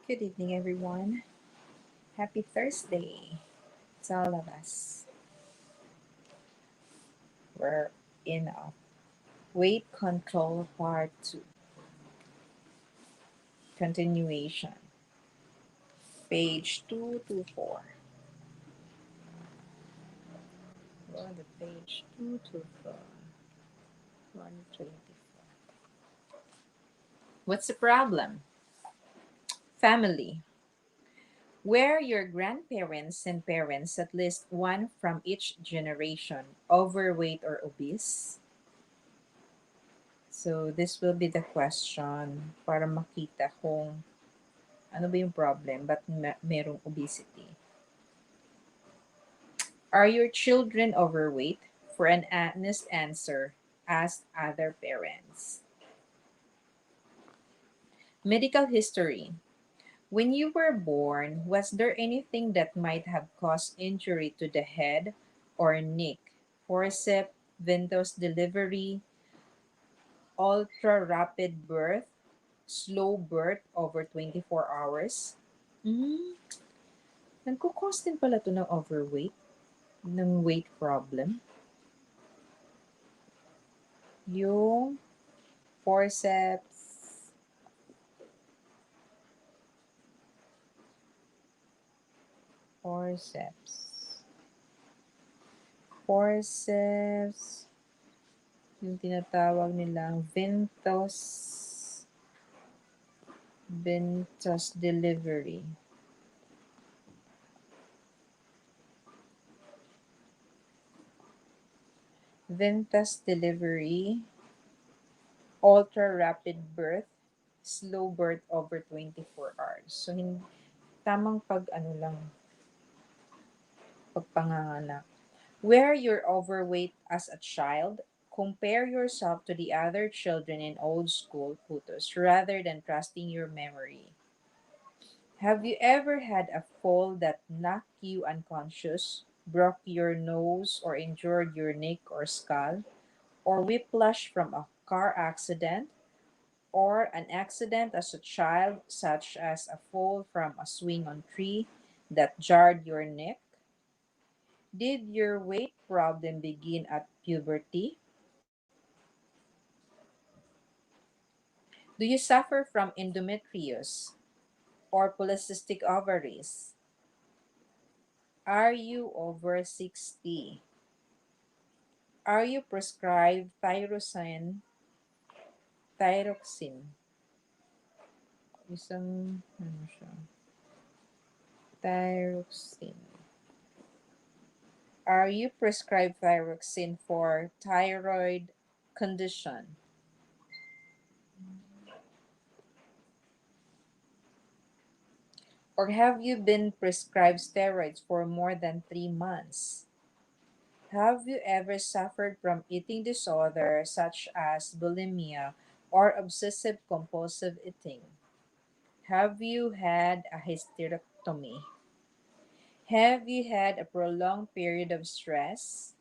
Good evening, everyone. Happy Thursday to all of us. We're in weight control part 2, continuation, page 224. We're on the page 224, 124. What's the problem? Family. Were your grandparents and parents, at least one from each generation, overweight or obese? So this will be the question para makita kung ano ba yung problem? Ba't merong obesity? Are your children overweight? For an honest answer, ask other parents. Medical history. When you were born, was there anything that might have caused injury to the head or neck? Forceps, venous delivery, ultra rapid birth, slow birth over 24 hours? Hmm, nagkukos din pala to ng overweight, ng weight problem. Yung forceps, forceps, forceps, yung tinatawag nilang venous delivery. Venous delivery, ultra rapid birth, slow birth over 24 hours. So, tamang pag lang, pagpanganganak. Were you overweight as a child? Compare yourself to the other children in old school photos rather than trusting your memory. Have you ever had a fall that knocked you unconscious, broke your nose, or injured your neck or skull, or whiplash from a car accident, or an accident as a child, such as a fall from a swing on tree that jarred your neck? Did your weight problem begin at puberty? Do you suffer from endometriosis or polycystic ovaries? Are you over 60? Are you prescribed thyroxine? Isang, ano siya? Thyroxine. Are you prescribed thyroxine for thyroid condition? Or have you been prescribed steroids for more than 3 months? Have you ever suffered from eating disorder such as bulimia or obsessive compulsive eating? Have you had a hysterectomy? Have you had a prolonged period of stress?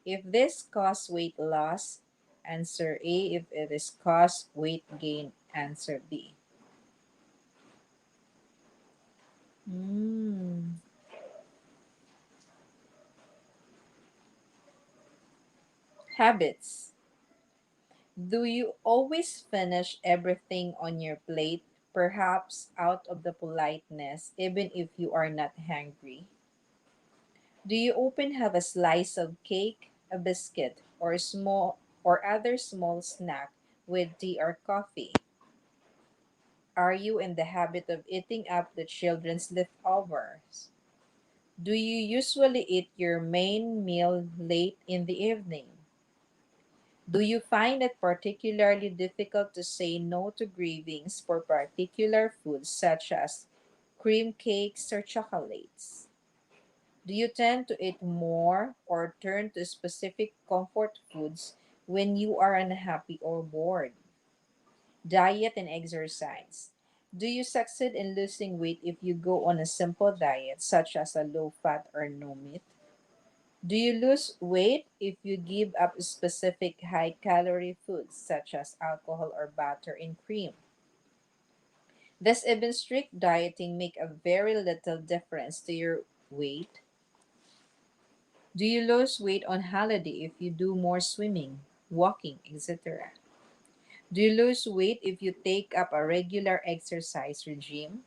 If this caused weight loss, answer A. If it is caused weight gain, answer B. Mm. Habits. Do you always finish everything on your plate, perhaps out of the politeness, even if you are not hungry? Do you often have a slice of cake, a biscuit, or other small snack with tea or coffee? Are you in the habit of eating up the children's leftovers? Do you usually eat your main meal late in the evening? Do you find it particularly difficult to say no to cravings for particular foods such as cream cakes or chocolates? Do you tend to eat more or turn to specific comfort foods when you are unhappy or bored? Diet and exercise. Do you succeed in losing weight if you go on a simple diet, such as a low fat or no meat? Do you lose weight if you give up specific high calorie foods, such as alcohol or butter and cream? Does even strict dieting make a very little difference to your weight? Do you lose weight on holiday if you do more swimming, walking, etc.? Do you lose weight if you take up a regular exercise regime?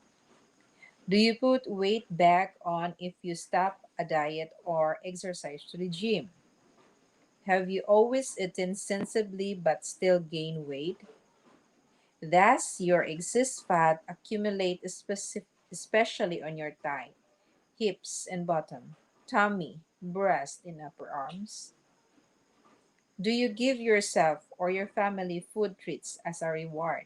Do you put weight back on if you stop a diet or exercise regime? Have you always eaten sensibly but still gain weight? Thus, your excess fat accumulate especially on your thigh, hips and bottom, tummy, breast, and upper arms. Do you give yourself or your family food treats as a reward?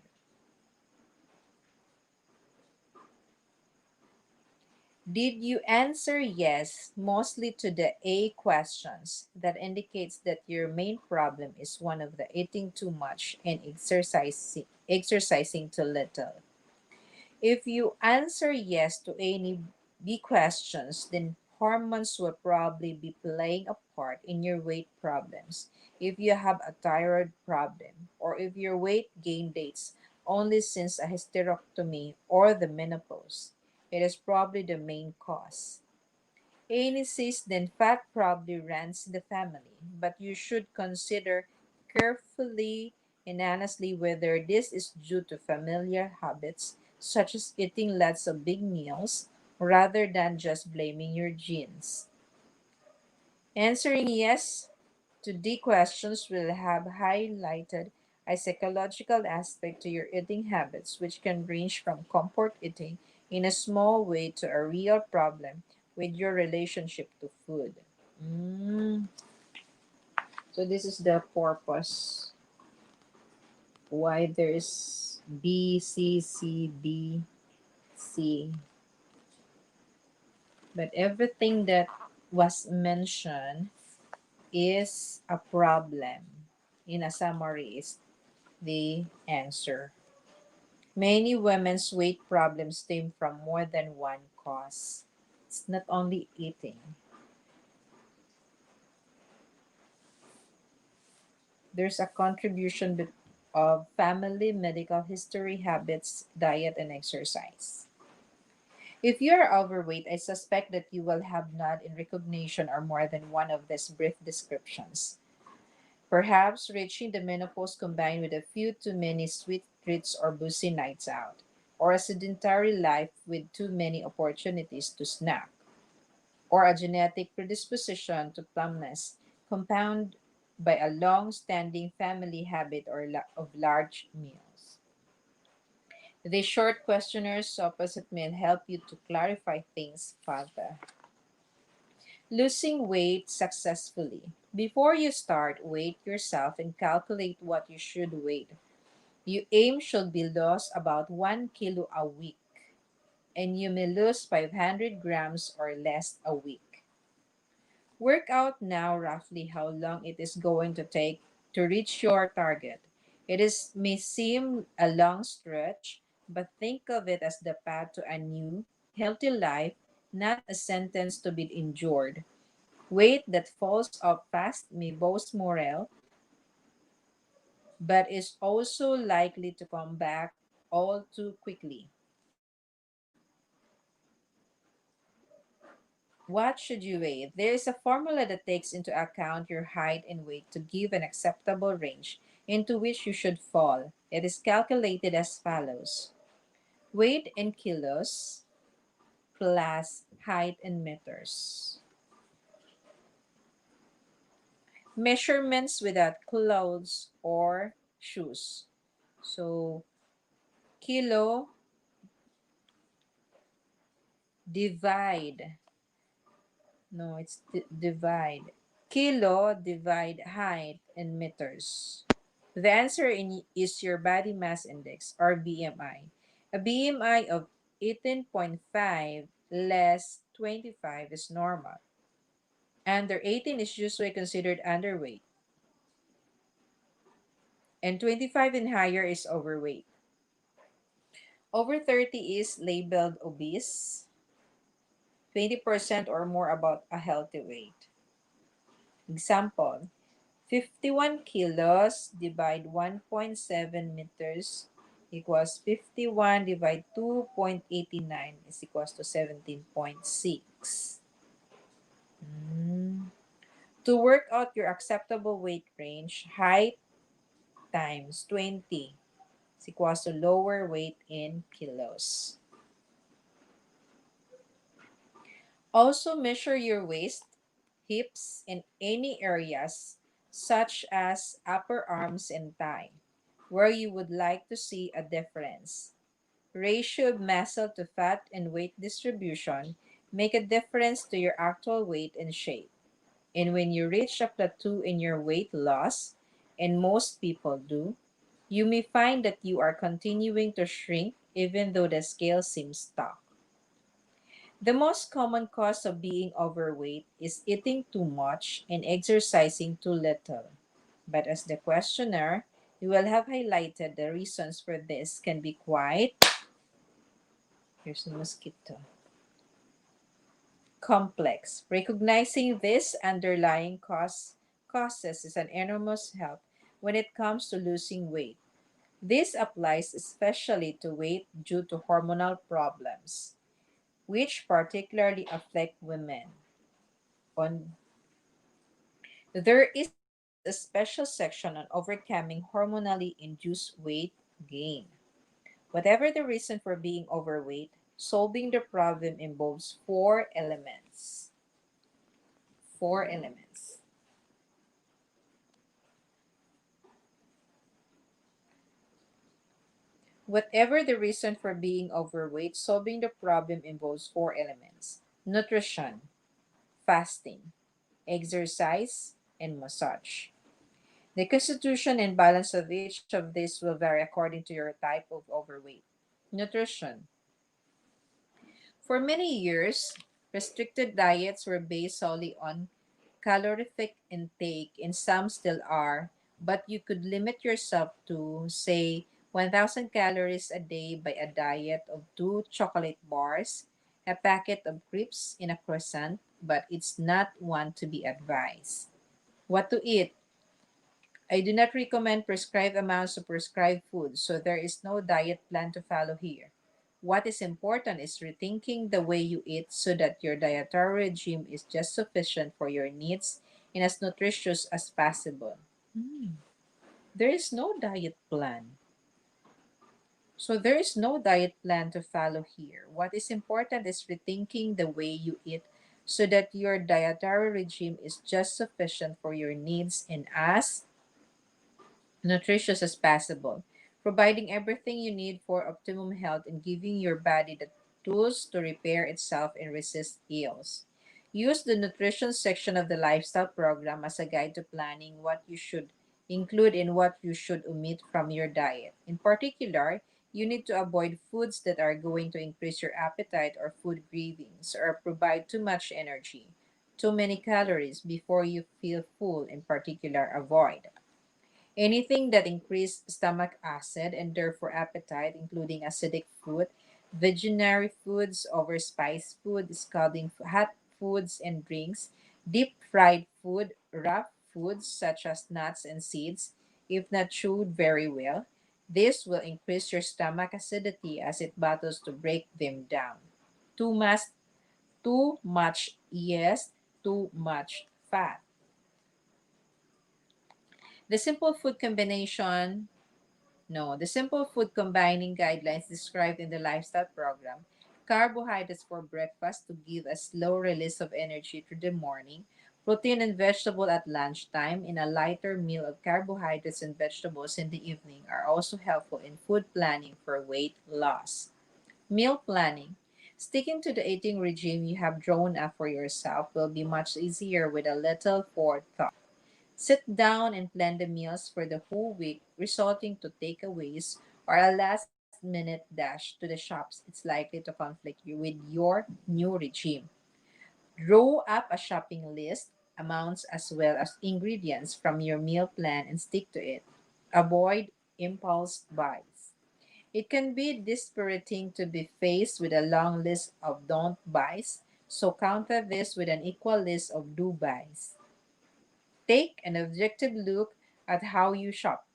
Did you answer yes mostly to the A questions? That indicates that your main problem is one of the eating too much and exercising too little. If you answer yes to any B questions, then hormones will probably be playing a part in your weight problems. If you have a thyroid problem, or if your weight gain dates only since a hysterectomy or the menopause, it is probably the main cause. Any cyst, then fat probably runs in the family, but you should consider carefully and honestly whether this is due to familiar habits, such as eating lots of big meals, rather than just blaming your genes. Answering yes to D questions will have highlighted a psychological aspect to your eating habits, which can range from comfort eating in a small way to a real problem with your relationship to food. Mm. So, this is the purpose why there's B, C, C, B, C. But everything that was mentioned is a problem. In a summary, is the answer. Many women's weight problems stem from more than one cause. It's not only eating. There's a of family, medical history, habits, diet, and exercise. If you are overweight, I suspect that you will have nod in recognition or more than one of these brief descriptions. Perhaps reaching the menopause combined with a few too many sweet treats or boozy nights out, or a sedentary life with too many opportunities to snack, or a genetic predisposition to plumpness, compounded by a long standing family habit of large meals. These short questionnaires opposite may help you to clarify things further. Losing weight successfully. Before you start, weight yourself and calculate what you should weigh. Your aim should be lost about 1 kilo a week, and you may lose 500 grams or less a week. Work out now roughly how long it is going to take to reach your target. May seem a long stretch, but think of it as the path to a new, healthy life, not a sentence to be endured. Weight that falls off fast may boost morale, but is also likely to come back all too quickly. What should you weigh? There is a formula that takes into account your height and weight to give an acceptable range into which you should fall. It is calculated as follows: weight in kilos plus height in meters. Measurements without clothes or shoes. So, kilo divide. No, it's divide. Kilo divide height in meters. The answer is your body mass index or BMI. A BMI of 18.5 less 25 is normal. Under 18 is usually considered underweight, and 25 and higher is overweight. Over 30 is labeled obese, 20% or more about a healthy weight. Example: 51 kilos divide 1.7 meters equals 51 divided 2.89 is equals to 17.6. Mm. To work out your acceptable weight range, height times 20 is equals to lower weight in kilos. Also measure your waist, hips, and any areas such as upper arms and thigh where you would like to see a difference. Ratio of muscle to fat and weight distribution make a difference to your actual weight and shape. And when you reach a plateau in your weight loss, and most people do, you may find that you are continuing to shrink even though the scale seems stuck. The most common cause of being overweight is eating too much and exercising too little. But as the questionnaire, you will have highlighted the reasons for this can be quite, here's a mosquito, complex. Recognizing this underlying causes is an enormous help when it comes to losing weight. This applies especially to weight due to hormonal problems, which particularly affect women. On There is a special section on overcoming hormonally induced weight gain. Whatever the reason for being overweight, solving the problem involves four elements. Four elements. Whatever the reason for being overweight, solving the problem involves four elements: nutrition, fasting, exercise, and massage. The constitution and balance of each of these will vary according to your type of overweight. Nutrition. For many years, restricted diets were based solely on calorific intake, and some still are, but you could limit yourself to, say, 1,000 calories a day by a diet of two chocolate bars, a packet of crisps, in a croissant, but it's not one to be advised. What to eat? I do not recommend prescribed amounts of prescribed food, so there is no diet plan to follow here. What is important is rethinking the way you eat so that your dietary regime is just sufficient for your needs and as nutritious as possible. Hmm. There is no diet plan. So there is no diet plan to follow here. What is important is rethinking the way you eat so that your dietary regime is just sufficient for your needs and as nutritious as possible, providing everything you need for optimum health and giving your body the tools to repair itself and resist ills. Use the nutrition section of the lifestyle program as a guide to planning what you should include and what you should omit from your diet. In particular, you need to avoid foods that are going to increase your appetite or food cravings or provide too much energy, too many calories before you feel full. In particular, avoid anything that increase stomach acid and therefore appetite, including acidic food, vegetarian foods, overspiced food, scalding hot foods and drinks, deep fried food, rough foods such as nuts and seeds, if not chewed very well. This will increase your stomach acidity as it battles to break them down. Too much, too much, yes, too much fat. The simple food combination No, the simple food combining guidelines described in the lifestyle program: carbohydrates for breakfast to give a slow release of energy through the morning, protein and vegetable at lunchtime, and a lighter meal of carbohydrates and vegetables in the evening are also helpful in food planning for weight loss. Meal planning. Sticking to the eating regime you have drawn up for yourself will be much easier with a little forethought. Sit down and plan the meals for the whole week, resulting to takeaways or a last minute dash to the shops. It's likely to conflict with your new regime. Draw up a shopping list, amounts as well as ingredients from your meal plan and stick to it. Avoid impulse buys. It can be dispiriting to be faced with a long list of don't buys, so counter this with an equal list of do buys. Take an objective look at how you shop.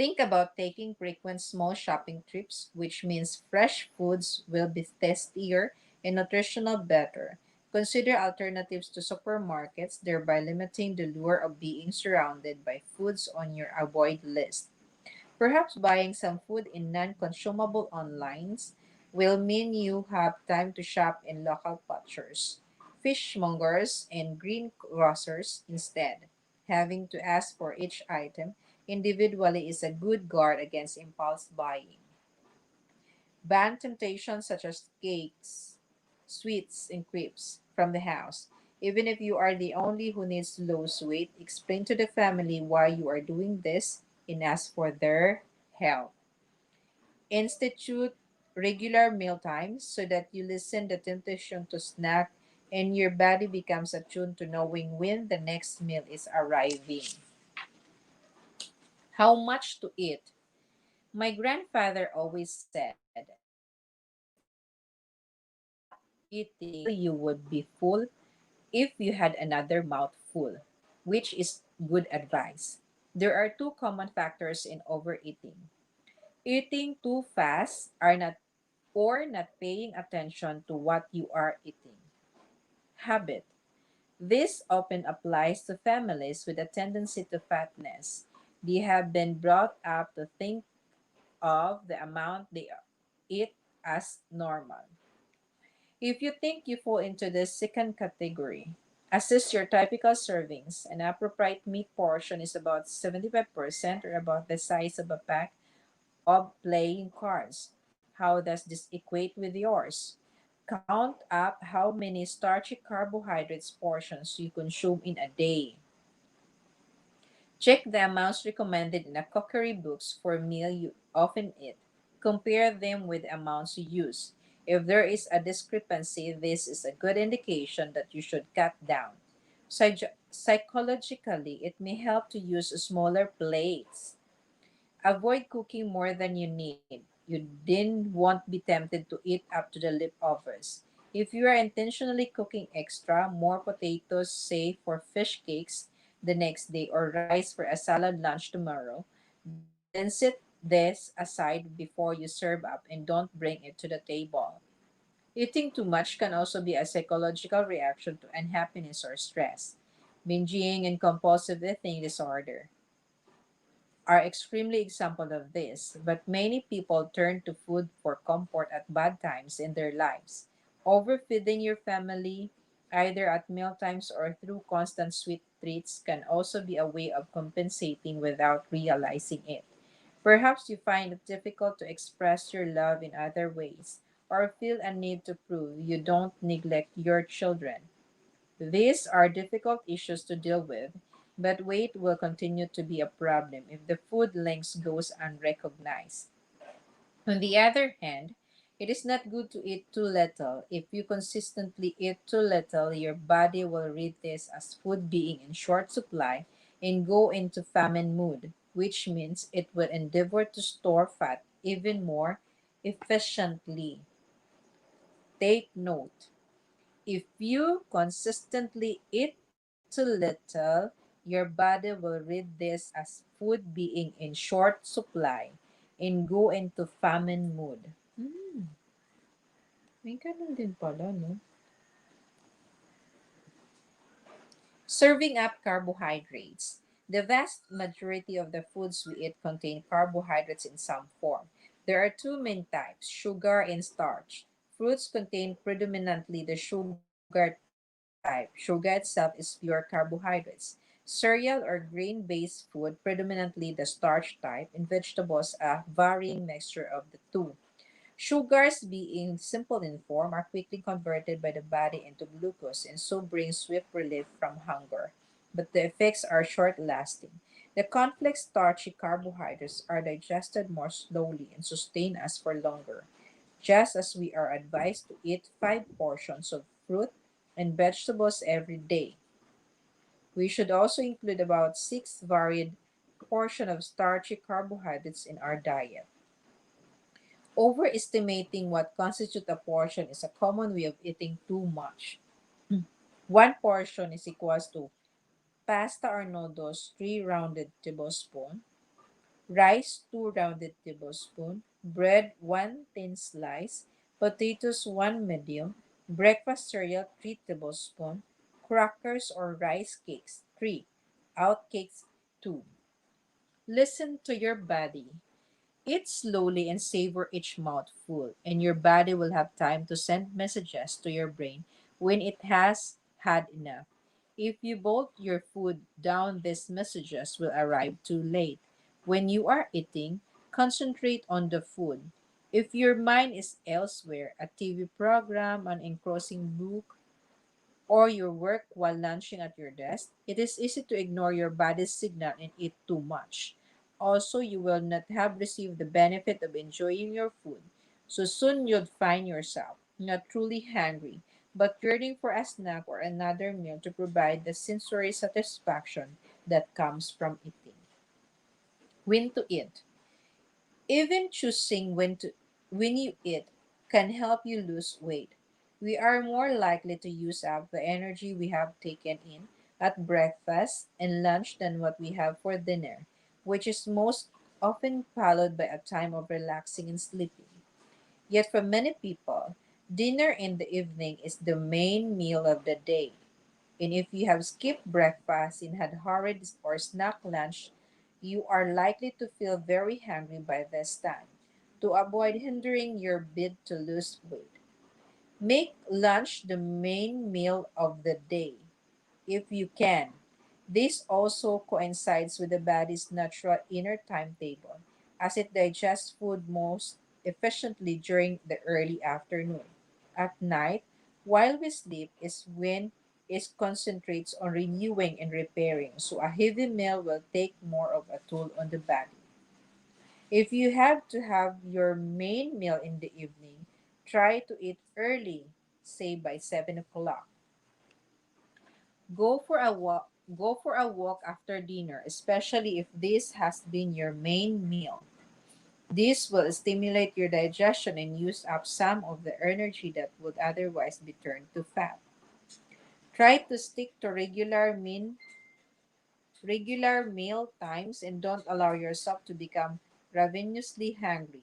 Think about taking frequent small shopping trips, which means fresh foods will be tastier and nutritional better. Consider alternatives to supermarkets, thereby limiting the lure of being surrounded by foods on your avoid list. Perhaps buying some food in non-consumable online will mean you have time to shop in local butchers, fishmongers, and greengrocers instead. Having to ask for each item individually is a good guard against impulse buying. Ban temptations such as cakes, sweets, and crepes from the house. Even if you are the only who needs to lose weight, explain to the family why you are doing this and ask for their help. Institute regular meal times so that you listen the temptation to snack and your body becomes attuned to knowing when the next meal is arriving. How much to eat? My grandfather always said, stop eating until you would be full if you had another mouthful, which is good advice. There are two common factors in overeating. Eating too fast are not or not paying attention to what you are eating. Habit. This often applies to families with a tendency to fatness. They have been brought up to think of the amount they eat as normal. If you think you fall into the second category, assess your typical servings. An appropriate meat portion is about 75% or about the size of a pack of playing cards. How does this equate with yours? Count up how many starchy carbohydrates portions you consume in a day. Check the amounts recommended in the cookery books for a meal you often eat. Compare them with the amounts you use. If there is a discrepancy, this is a good indication that you should cut down. Psychologically, it may help to use smaller plates. Avoid cooking more than you need. You then won't be tempted to eat up to the leftovers. If you are intentionally cooking extra, more potatoes, say for fish cakes the next day or rice for a salad lunch tomorrow, then set this aside before you serve up and don't bring it to the table. Eating too much can also be a psychological reaction to unhappiness or stress. Binging and compulsive eating disorder are extremely example of this, but many people turn to food for comfort at bad times in their lives. Overfeeding your family, either at mealtimes or through constant sweet treats, can also be a way of compensating without realizing it. Perhaps you find it difficult to express your love in other ways, or feel a need to prove you don't neglect your children. These are difficult issues to deal with, but weight will continue to be a problem if the food links goes unrecognized. On the other hand, it is not good to eat too little. If you consistently eat too little, your body will read this as food being in short supply and go into famine mood, which means it will endeavor to store fat even more efficiently. Take note. If you consistently eat too little, your body will read this as food being in short supply and go into famine mood. May ganun din pala, no? Serving up carbohydrates. The vast majority of the foods we eat contain carbohydrates in some form. There are two main types, sugar and starch. Fruits contain predominantly the sugar type. Sugar itself is pure carbohydrates. Cereal or grain-based food, predominantly the starch type, and vegetables, a varying mixture of the two. Sugars, being simple in form, are quickly converted by the body into glucose and so bring swift relief from hunger. But the effects are short lasting. The complex starchy carbohydrates are digested more slowly and sustain us for longer, just as we are advised to eat 5 portions of fruit and vegetables every day. We should also include about 6 varied portion of starchy carbohydrates in our diet. Overestimating what constitutes a portion is a common way of eating too much. 1 portion is equals to pasta or noodles, 3 rounded tablespoons, rice 2 rounded tablespoons, bread 1 thin slice, potatoes 1 medium, breakfast cereal 3 tablespoons, crackers or rice cakes 3, oatcakes 2. Listen to your body. Eat slowly and savor each mouthful, and your body will have time to send messages to your brain when it has had enough. If you bolt your food down, these messages will arrive too late. When you are eating, concentrate on the food. If your mind is elsewhere, a TV program, an engrossing book, or your work while lunching at your desk, it is easy to ignore your body's signal and eat too much. Also, you will not have received the benefit of enjoying your food. So soon you'll find yourself not truly hungry, but yearning for a snack or another meal to provide the sensory satisfaction that comes from eating. When to eat. Even choosing when you eat can help you lose weight. We are more likely to use up the energy we have taken in at breakfast and lunch than what we have for dinner, which is most often followed by a time of relaxing and sleeping. Yet for many people, dinner in the evening is the main meal of the day. And if you have skipped breakfast and had hurried or snack lunch, you are likely to feel very hungry by this time. To avoid hindering your bid to lose weight, make lunch the main meal of the day if you can. This also coincides with the body's natural inner timetable, as it digests food most efficiently during the early afternoon. At night, while we sleep, is when it concentrates on renewing and repairing, so a heavy meal will take more of a toll on the body. If you have to have your main meal in the evening, try to eat early, say by 7 o'clock. Go for a walk. Go for a walk after dinner, especially if this has been your main meal. This will stimulate your digestion and use up some of the energy that would otherwise be turned to fat. Try to stick to regular meal times and don't allow yourself to become ravenously hungry.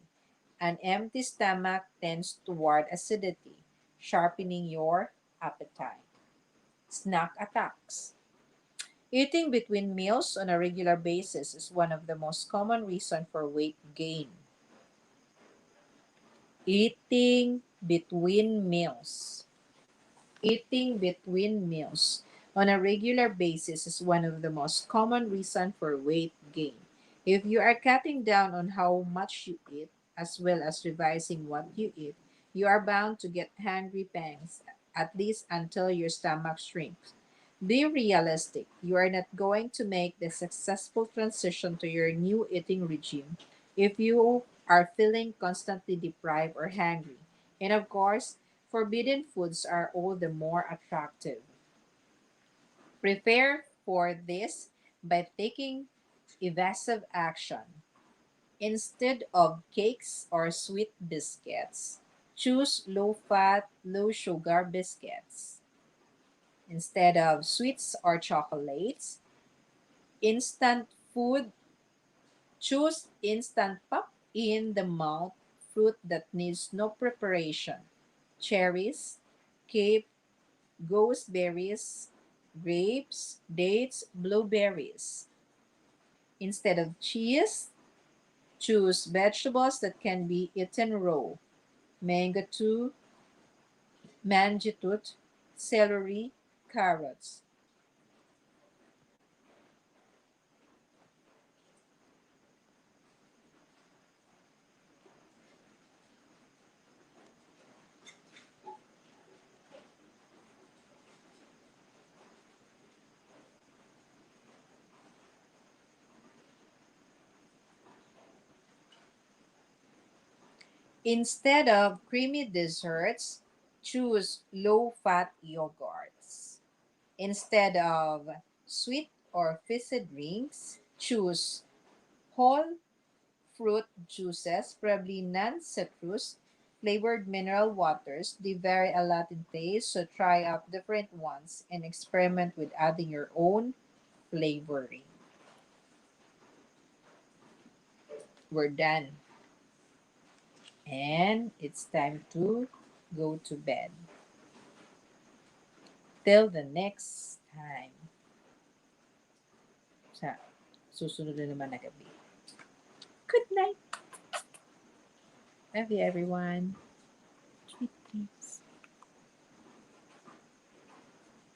An empty stomach tends toward acidity, sharpening your appetite. Snack attacks. Eating between meals on a regular basis is one of the most common reasons for weight gain. Eating between meals. Eating between meals on a regular basis is one of the most common reasons for weight gain. If you are cutting down on how much you eat, as well as revising what you eat, you are bound to get hungry pangs, at least until your stomach shrinks. Be realistic. You are not going to make the successful transition to your new eating regime if you are feeling constantly deprived or hungry. And of course, forbidden foods are all the more attractive. Prepare for this by taking evasive action. Instead of cakes or sweet biscuits, choose low fat, low sugar biscuits. Instead of sweets or chocolates, instant food, choose instant pop in the mouth fruit that needs no preparation. Cherries, cape, gooseberries, grapes, dates, blueberries. Instead of cheese, choose vegetables that can be eaten raw. Mango mangitut, celery, carrots. Instead of creamy desserts, choose low-fat yogurts. Instead of sweet or fizzy drinks, choose whole fruit juices, probably non-citrus, flavored mineral waters. They vary a lot in taste, so try out different ones and experiment with adding your own flavoring. We're done. And it's time to go to bed. Till the next time. Sa susunod na naman na gabi. Good night. Love you, everyone.